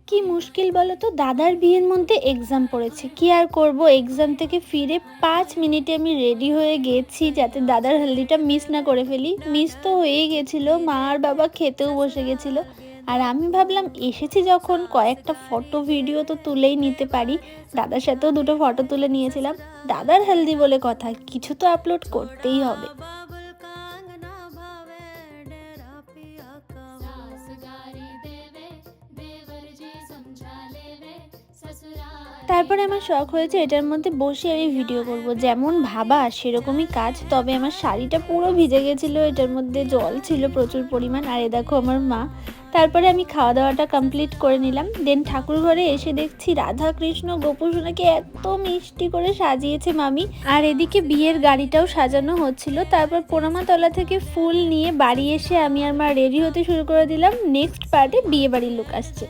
কি মুশকিল বলো তো, দাদার বিয়ের মধ্যে এক্সাম পড়েছে, কি আর করব। এক্সাম থেকে ফিরে 5 মিনিটে আমি রেডি হয়ে গেছি যাতে দাদার হলদিটা মিস না করে ফেলি। মিস তো হয়েই গেছিলো, মা আর বাবা খেতেও বসে গেছিলো। আর আমি ভাবলাম এসেছি যখন কয়েকটা ফটো ভিডিও তো তুলেই নিতে পারি। দাদার সাথেও দুটো ফটো তুলে নিয়েছিলাম। দাদার হেলদি বলে কথা, কিছু তো আপলোড করতেই হবে। তারপরে আমার শখ হয়েছে এটার মধ্যে বসে আমি ভিডিও করব, যেমন ভাবা সেরকমই কাজ। তবে আমার শাড়িটা পুরো ভিজে গেছিলো, এটার মধ্যে জল ছিল প্রচুর পরিমাণ। আর এ দেখো আমার মা। তারপরে আমি খাওয়া দাওয়াটা কমপ্লিট করে নিলাম। দেন ঠাকুর ঘরে এসে দেখছি রাধা কৃষ্ণ গোপুসোনাকে এত মিষ্টি করে সাজিয়েছে মামি। আর এদিকে বিয়ের গাড়িটাও সাজানো হচ্ছিল। তারপর পোড়ামাতলা থেকে ফুল নিয়ে বাড়ি এসে আমি আর মা রেডি হতে শুরু করে দিলাম। নেক্সট পার্টে বিয়ে বাড়ির লুক আসছে।